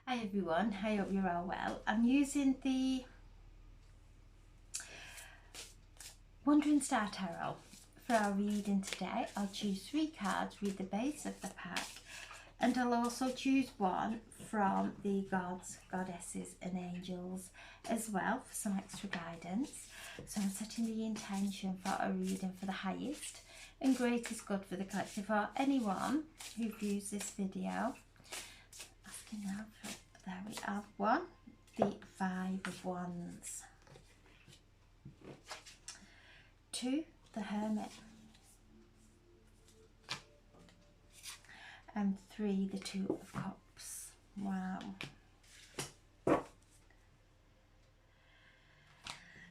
Hi everyone, I hope you're all well. I'm using the Wandering Star Tarot for our reading today. I'll choose 3 cards, read the base of the pack, and I'll also choose one from the gods, goddesses and angels as well for some extra guidance. So I'm setting the intention for a reading for the highest and greatest good for the collective, for anyone who views this video. Asking now for, there we have one, the 5 of Wands, 2, the Hermit, and 3, the 2 of Cups. Wow.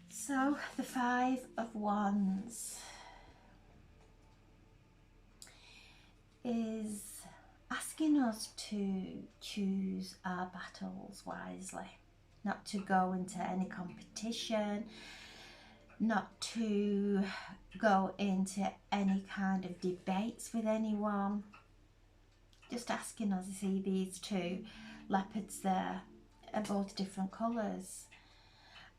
So the 5 of Wands is asking us to choose our battles wisely, not to go into any competition, not to go into any kind of debates with anyone. Just asking us to see these 2 leopards there are both different colours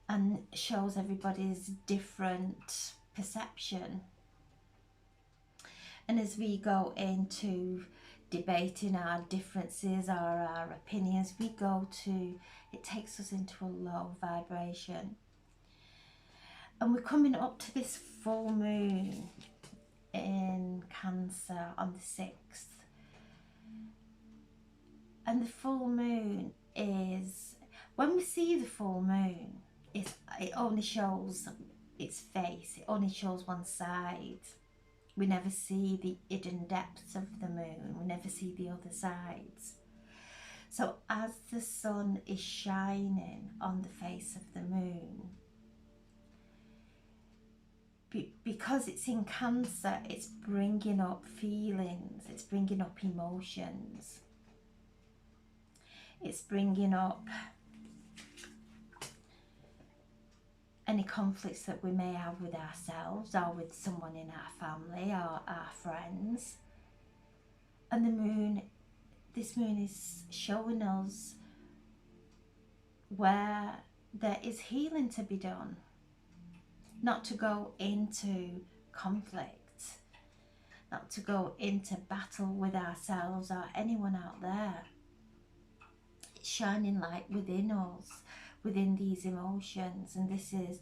and shows everybody's different perception. And as we go into debating our differences or our opinions, it takes us into a low vibration. And we're coming up to this full moon in Cancer on the 6th. And the full moon is, when we see the full moon, it only shows its face, it only shows one side. We never see the hidden depths of the moon, we never see the other sides. So as the sun is shining on the face of the moon, because it's in Cancer, it's bringing up feelings, it's bringing up emotions, it's bringing up any conflicts that we may have with ourselves or with someone in our family or our friends. And the moon, this moon is showing us where there is healing to be done, not to go into conflict, not to go into battle with ourselves or anyone out there. It's shining light within us, within these emotions, and this is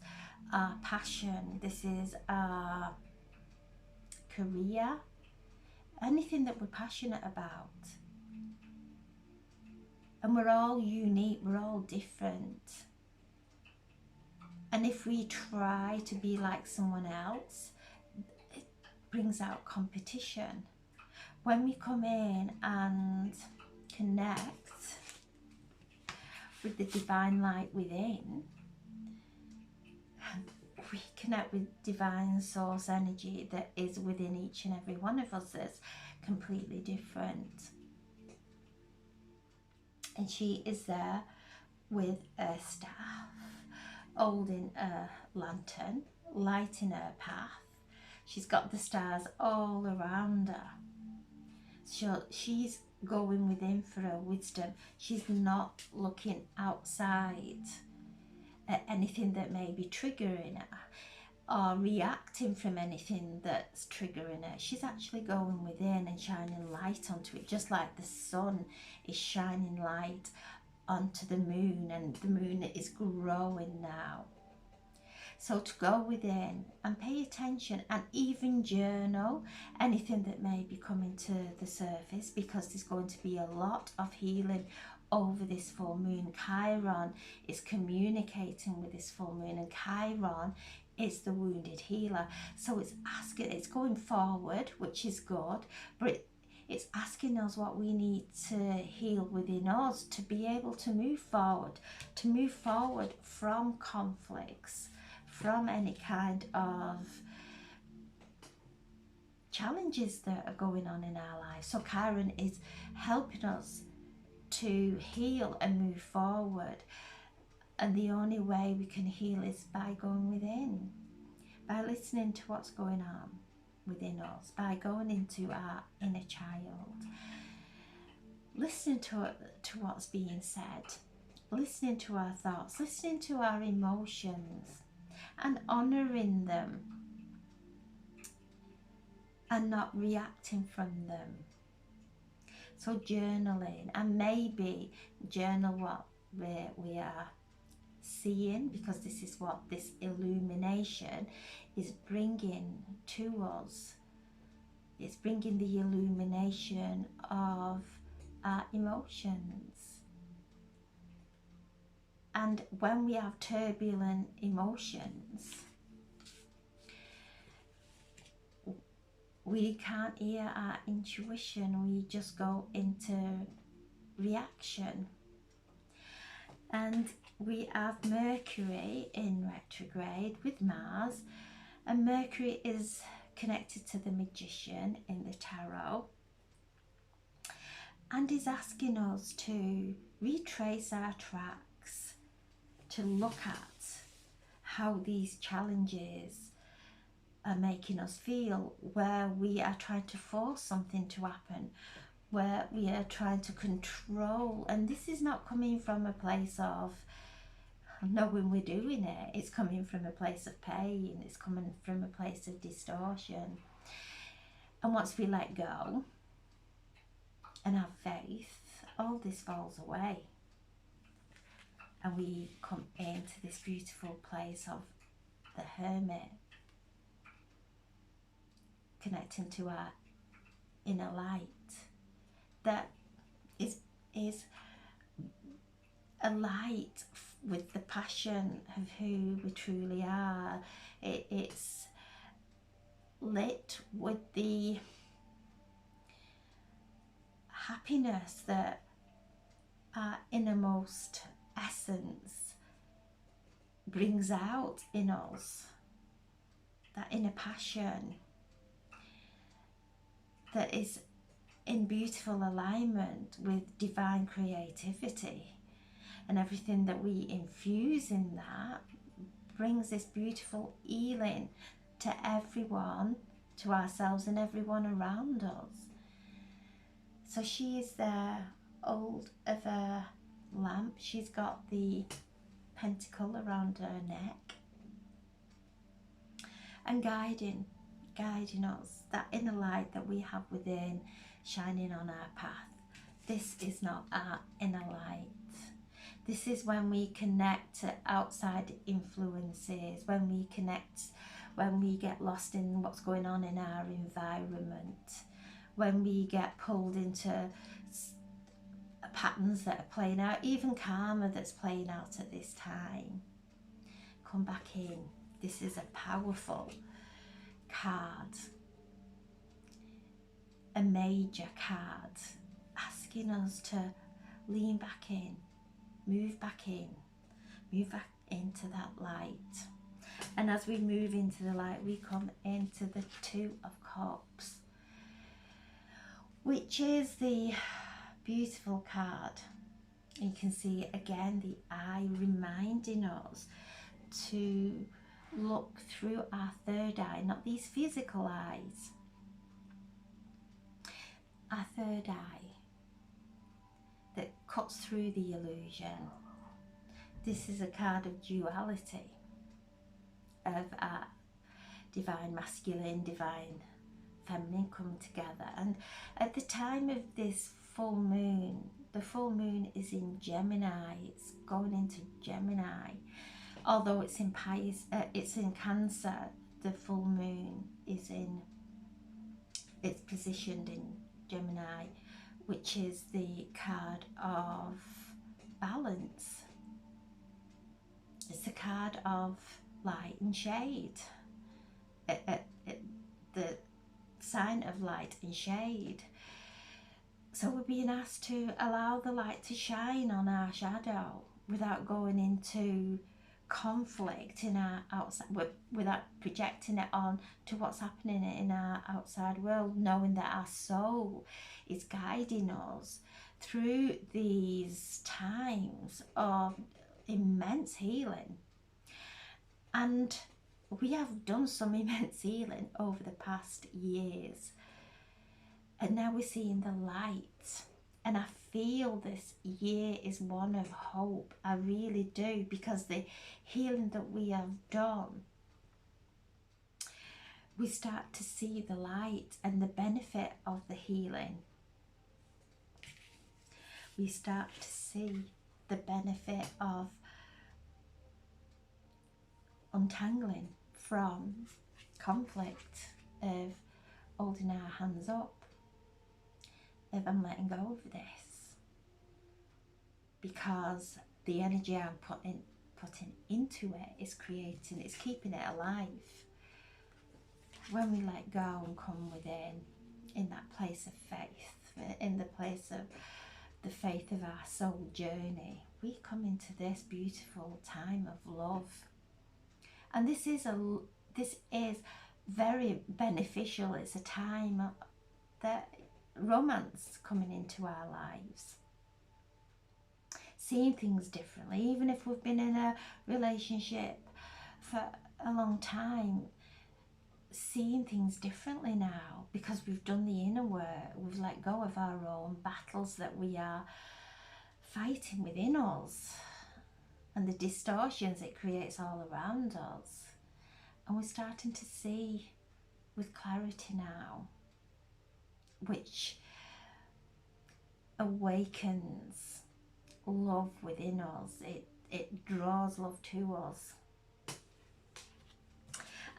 our passion, this is our career, anything that we're passionate about. And we're all unique, we're all different. And if we try to be like someone else, it brings out competition. When we come in and connect with the divine light within, we connect with divine source energy that is within each and every one of us that's completely different. And she is there with a staff, holding a lantern, lighting her path. She's got the stars all around her. So she's going within for her wisdom. She's not looking outside at anything that may be triggering her or reacting from anything that's triggering her. She's actually going within and shining light onto it, just like the sun is shining light onto the moon, and the moon is growing now. So to go within and pay attention and even journal anything that may be coming to the surface, because there's going to be a lot of healing over this full moon. Chiron is communicating with this full moon, and Chiron is the wounded healer. So it's going forward, which is good, but it's asking us what we need to heal within us to be able to move forward from conflicts, from any kind of challenges that are going on in our lives. So Chiron is helping us to heal and move forward. And the only way we can heal is by going within, by listening to what's going on within us, by going into our inner child. listening to what's being said, listening to our thoughts, listening to our emotions, and honouring them and not reacting from them. So journaling, and maybe journal what we are seeing, because this is what this illumination is bringing to us. It's bringing the illumination of our emotions. And when we have turbulent emotions, we can't hear our intuition, we just go into reaction. And we have Mercury in retrograde with Mars, and Mercury is connected to the Magician in the tarot, and is asking us to retrace our tracks, to look at how these challenges are making us feel, where we are trying to force something to happen, where we are trying to control. And this is not coming from a place of knowing we're doing it, it's coming from a place of pain, it's coming from a place of distortion. And once we let go and have faith, all this falls away, and we come into this beautiful place of the Hermit, connecting to our inner light that is a light with the passion of who we truly are. It's lit with the happiness that our innermost essence brings out in us, that inner passion that is in beautiful alignment with divine creativity. And everything that we infuse in that brings this beautiful healing to everyone, to ourselves and everyone around us. So she is there, old of a lamp. She's got the pentacle around her neck, and guiding us, that inner light that we have within, shining on our path. This is not our inner light. This is when we connect to outside influences, when we get lost in what's going on in our environment, when we get pulled into patterns that are playing out, even karma that's playing out at this time. Come back in. This is a powerful card, a major card, asking us to lean back in, move back into that light. And as we move into the light, we come into the Two of Cups, which is the beautiful card. You can see again the eye reminding us to look through our third eye, not these physical eyes, our third eye that cuts through the illusion. This is a card of duality, of our divine masculine, divine feminine come together. And at the time of this full moon, the full moon is in Gemini, it's going into Gemini. Although it's in Cancer, the full moon is it's positioned in Gemini, which is the card of balance. It's a card of light and shade, the sign of light and shade. So we're being asked to allow the light to shine on our shadow without going into conflict in our outside, without projecting it on to what's happening in our outside world, knowing that our soul is guiding us through these times of immense healing. And we have done some immense healing over the past years, and now we're seeing the light And I feel this year is one of hope. I really do, because the healing that we have done, we start to see the light and the benefit of the healing. We start to see the benefit of untangling from conflict, of holding our hands up, of I'm letting go of this, because the energy I'm putting into it is creating, it's keeping it alive. When we let go and come within, in that place of faith, in the place of the faith of our soul journey, we come into this beautiful time of love. And this is very beneficial. It's a time that romance coming into our lives, seeing things differently. Even if we've been in a relationship for a long time, seeing things differently now, because we've done the inner work, we've let go of our own battles that we are fighting within us, and the distortions it creates all around us. And we're starting to see with clarity now, which awakens love within us. It draws love to us.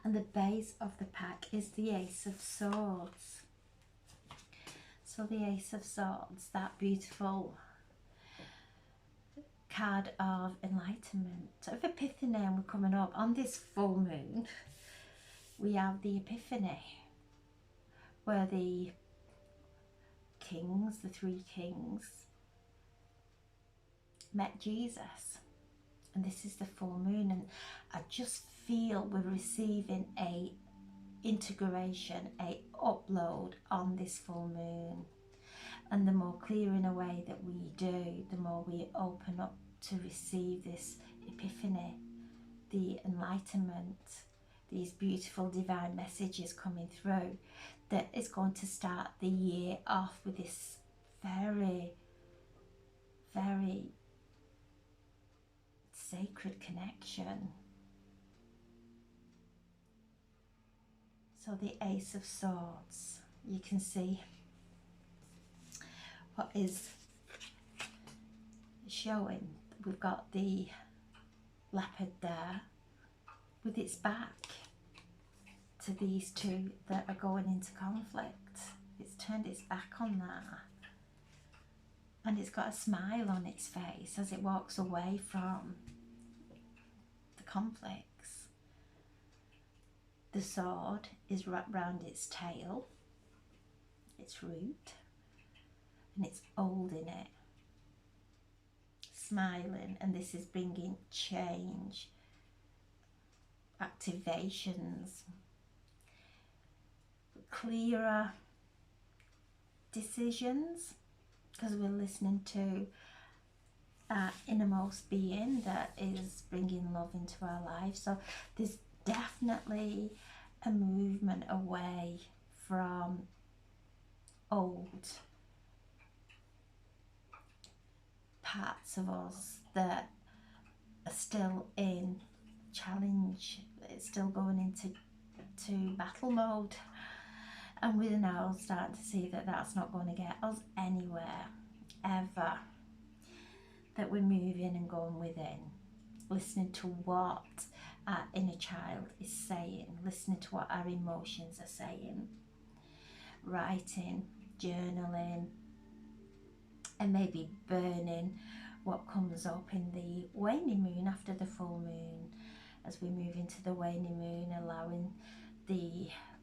And the base of the pack is the Ace of Swords. So the Ace of Swords, that beautiful card of enlightenment, of epiphany. And we're coming up on this full moon, we have the epiphany, where the kings, the three kings, met Jesus. And this is the full moon, and I just feel we're receiving a integration, a upload on this full moon. And the more clearing away that we do, the more we open up to receive this epiphany, the enlightenment, these beautiful divine messages coming through, that is going to start the year off with this very, very sacred connection. So the Ace of Swords, you can see what is showing. We've got the leopard there with its back to these two that are going into conflict. It's turned its back on that, and it's got a smile on its face as it walks away from the conflicts. The sword is wrapped round its tail, its root, and it's holding it, smiling. And this is bringing change, activations, clearer decisions, because we're listening to our innermost being that is bringing love into our lives. So there's definitely a movement away from old parts of us that are still in challenge. It's still going into battle mode, and we're now starting to see that that's not going to get us anywhere ever, that we're moving and going within, listening to what our inner child is saying, listening to what our emotions are saying, writing, journaling, and maybe burning what comes up in the waning moon after the full moon. As we move into the waning moon, allowing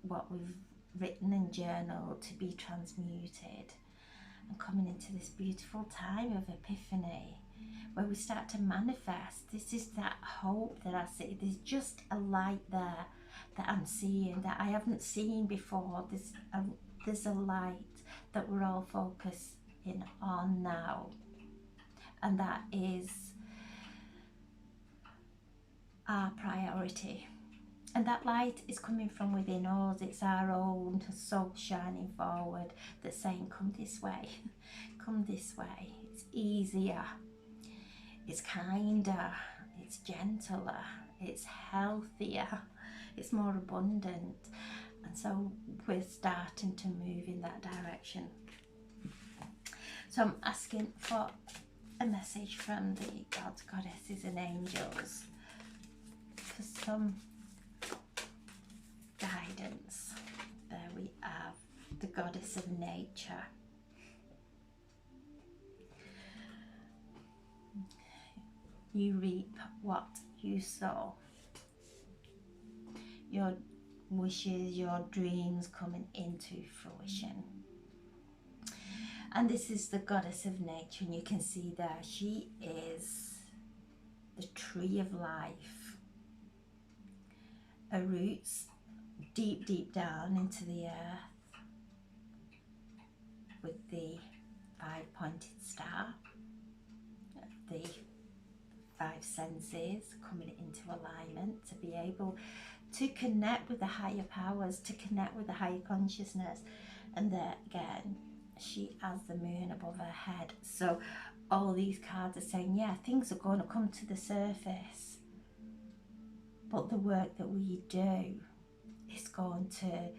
what we've written and journaled to be transmuted, and coming into this beautiful time of epiphany, where we start to manifest. This is that hope that I see. There's just a light there that I'm seeing that I haven't seen before. There's a light that we're all focusing on now, and that is our priority. And that light is coming from within us. It's our own soul shining forward that's saying, come this way, come this way. It's easier, it's kinder, it's gentler, it's healthier, it's more abundant. And so we're starting to move in that direction. So I'm asking for a message from the gods, goddesses and angels for some guidance. There we have the goddess of nature. You reap what you sow. Your wishes, your dreams coming into fruition. And this is the goddess of nature, and you can see there she is the tree of life. Her roots deep, deep down into the earth with the 5-pointed star, the 5 senses coming into alignment to be able to connect with the higher powers, to connect with the higher consciousness. And there again, she has the moon above her head. So all these cards are saying, yeah, things are going to come to the surface, but the work that we do is going to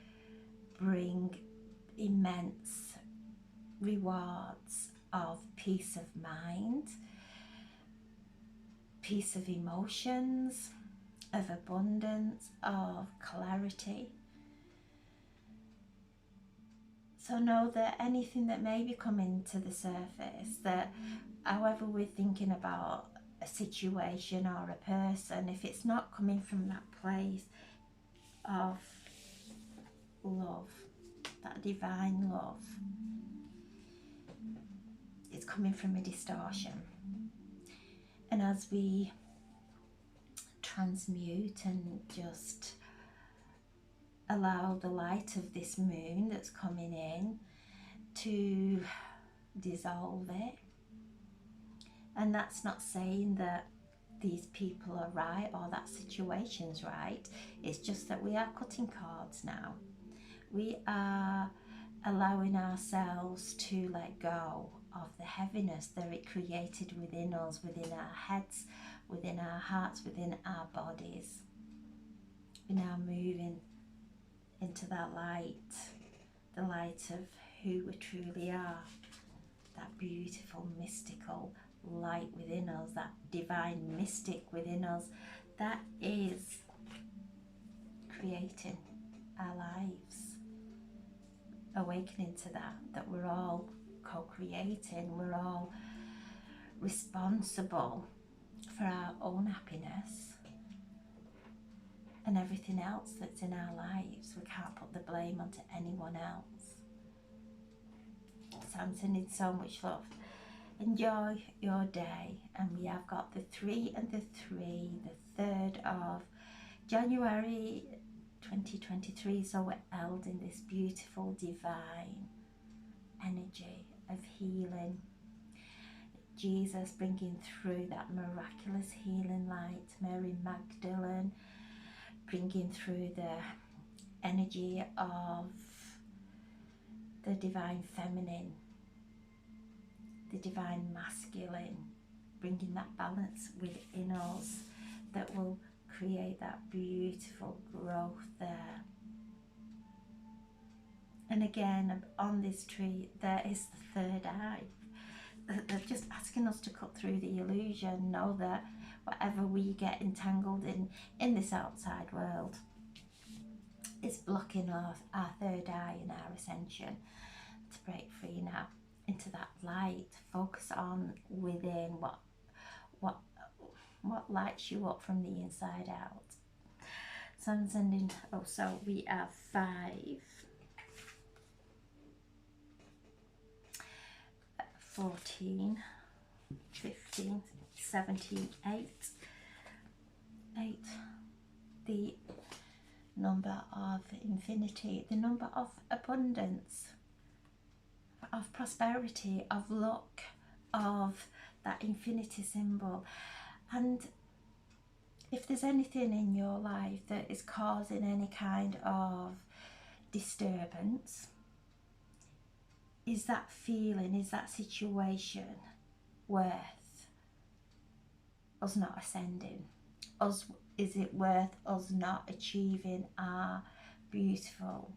bring immense rewards of peace of mind, peace of emotions, of abundance, of clarity. So know that anything that may be coming to the surface, that however we're thinking about a situation or a person, if it's not coming from that place of love, that divine love, it's coming from a distortion. And as we transmute and just allow the light of this moon that's coming in to dissolve it, and that's not saying that these people are right or that situation's right, it's just that we are cutting cords now. We are allowing ourselves to let go of the heaviness that it created within us, within our heads, within our hearts, within our bodies. We're now moving into that light, the light of who we truly are, that beautiful mystical light within us, that divine mystic within us that is creating our lives, awakening to that we're all co-creating, we're all responsible for our own happiness and everything else that's in our lives. We can't put the blame onto anyone else. So I'm sending so much love. Enjoy your day. And we have got the 3 and the 3, the 3rd of January 2023. So we're held in this beautiful divine energy of healing. Jesus bringing through that miraculous healing light. Mary Magdalene bringing through the energy of the divine feminine, the divine masculine, bringing that balance within us that will create that beautiful growth there. And again, on this tree, there is the 3rd eye. They're just asking us to cut through the illusion, know that whatever we get entangled in this outside world is blocking our 3rd eye and our ascension. To break free now into that light, focus on within what lights you up from the inside out. So I'm sending, so we have 5, 14, 15, 17, 8, the number of infinity, the number of abundance, of prosperity, of luck, of that infinity symbol. And If there's anything in your life that is causing any kind of disturbance, is that feeling, is that situation worth us not ascending? Is it worth us not achieving our beautiful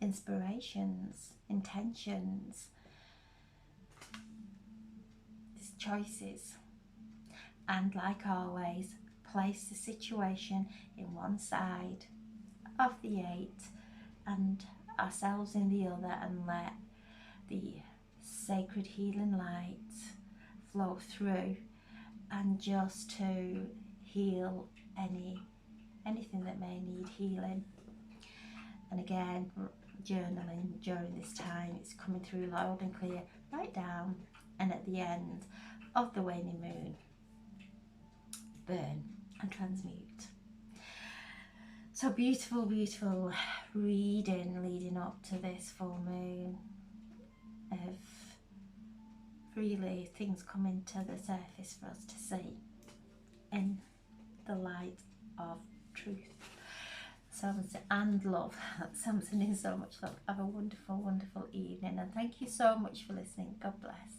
inspirations, intentions, these choices? And like always, place the situation in one side of the 8 and ourselves in the other, and let the sacred healing light flow through, and just to heal anything that may need healing. And again, journaling during this time, it's coming through loud and clear. Write down, and at the end of the waning moon, burn and transmute. So beautiful, beautiful reading leading up to this full moon, of really things coming to the surface for us to see in the light of truth and love. Samson in so much love. Have a wonderful, wonderful evening, and thank you so much for listening. God bless.